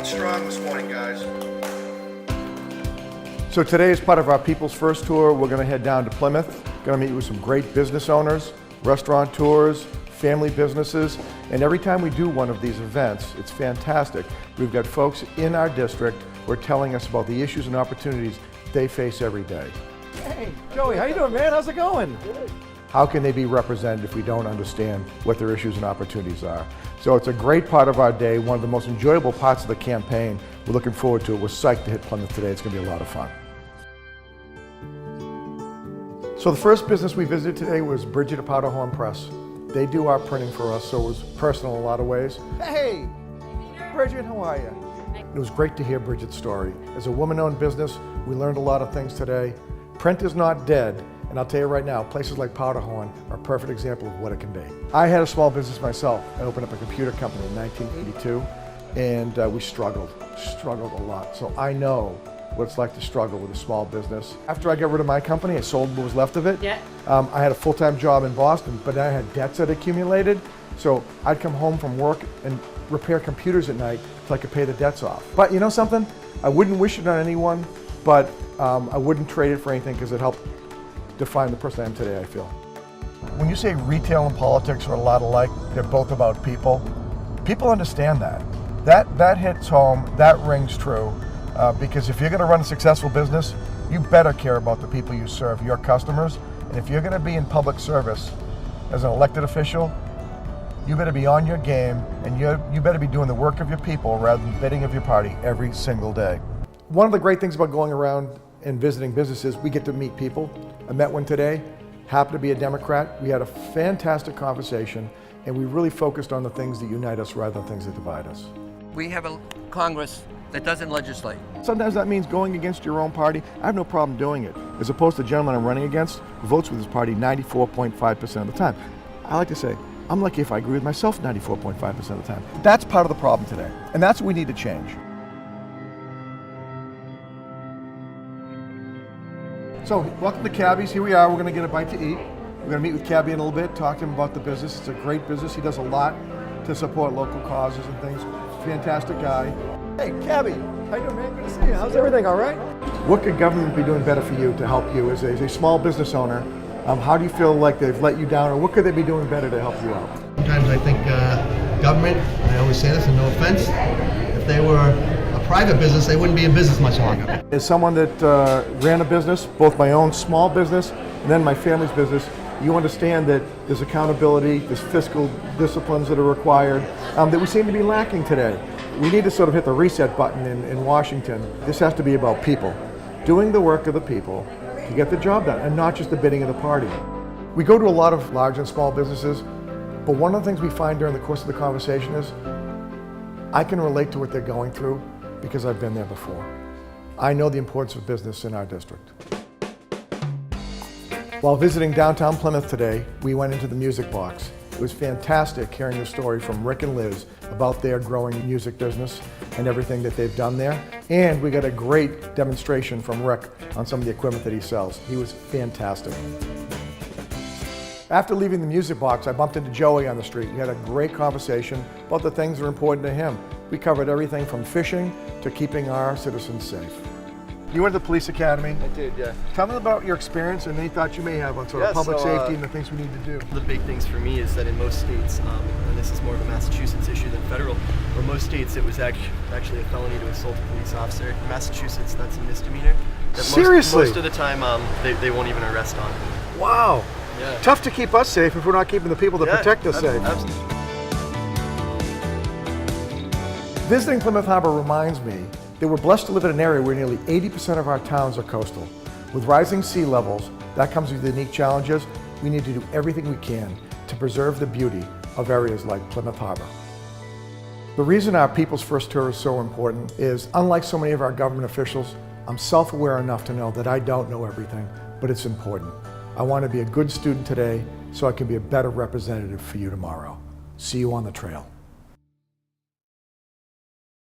strong this morning, guys. So today, as part of our People's First Tour, we're going to head down to Plymouth. Going to meet with some great business owners, restaurateurs, family businesses, and every time we do one of these events, it's fantastic. We've got folks in our district who are telling us about the issues and opportunities they face every day. Hey, Joey, how you doing, man? How's it going? Good. How can they be represented if we don't understand what their issues and opportunities are? So it's a great part of our day, one of the most enjoyable parts of the campaign. We're looking forward to it. We're psyched to hit Plymouth today. It's going to be a lot of fun. So the first business we visited today was Bridget at Powderhorn Press. They do our printing for us, so it was personal in a lot of ways. Hey, Bridget, how are you? It was great to hear Bridget's story. As a woman-owned business, we learned a lot of things today. Print is not dead, and I'll tell you right now, places like Powderhorn are a perfect example of what it can be. I had a small business myself. I opened up a computer company in 1982, and we struggled a lot. So I know what it's like to struggle with a small business. After I got rid of my company, I sold what was left of it. Yeah. I had a full-time job in Boston, but I had debts that accumulated. So I'd come home from work and repair computers at night so I could pay the debts off. But you know something? I wouldn't wish it on anyone, but I wouldn't trade it for anything because it helped define the person I am today, I feel. When you say retail and politics are a lot alike, they're both about people. People understand that. That hits home, that rings true. Because if you're going to run a successful business, you better care about the people you serve, your customers. And if you're going to be in public service as an elected official, you better be on your game, and you better be doing the work of your people rather than the bidding of your party every single day. One of the great things about going around and visiting businesses, we get to meet people. I met one today, happened to be a Democrat. We had a fantastic conversation, and we really focused on the things that unite us rather than things that divide us. We have a Congress that doesn't legislate. Sometimes that means going against your own party. I have no problem doing it. As opposed to the gentleman I'm running against, who votes with his party 94.5% of the time. I like to say, I'm lucky if I agree with myself 94.5% of the time. That's part of the problem today, and that's what we need to change. So, welcome to Cabbies. Here we are. We're going to get a bite to eat. We're going to meet with Cabbie in a little bit, talk to him about the business. It's a great business. He does a lot to support local causes and things. Fantastic guy. Hey, Cabbie, how you doing, man? Good to see you. How's everything? All right? What could government be doing better for you to help you as a small business owner? How do you feel like they've let you down, or what could they be doing better to help you out? Sometimes I think government, I always say this, and no offense, if they were a private business, they wouldn't be in business much longer. As someone that ran a business, both my own small business and then my family's business, you understand that there's accountability, there's fiscal disciplines that are required that we seem to be lacking today. We need to sort of hit the reset button in Washington. This has to be about people, doing the work of the people to get the job done, and not just the bidding of the party. We go to a lot of large and small businesses, but one of the things we find during the course of the conversation is I can relate to what they're going through because I've been there before. I know the importance of business in our district. While visiting downtown Plymouth today, we went into the Music Box. It was fantastic hearing the story from Rick and Liz about their growing music business and everything that they've done there. And we got a great demonstration from Rick on some of the equipment that he sells. He was fantastic. After leaving the Music Box, I bumped into Joey on the street. We had a great conversation about the things that are important to him. We covered everything from fishing to keeping our citizens safe. You went to the police academy. I did, yeah. Tell me about your experience and any thoughts you may have on sort of public safety and the things we need to do. The big things for me is that in most states, and this is more of a Massachusetts issue than federal, but most states it was actually a felony to assault a police officer. In Massachusetts, that's a misdemeanor. Seriously? Most of the time, they won't even arrest on. Wow. Yeah. Tough to keep us safe if we're not keeping the people that protect us safe. Absolutely. Visiting Plymouth Harbor reminds me that we're blessed to live in an area where nearly 80% of our towns are coastal. With rising sea levels, that comes with unique challenges. We need to do everything we can to preserve the beauty of areas like Plymouth Harbor. The reason our People's First Tour is so important is, unlike so many of our government officials, I'm self-aware enough to know that I don't know everything, but it's important. I want to be a good student today so I can be a better representative for you tomorrow. See you on the trail.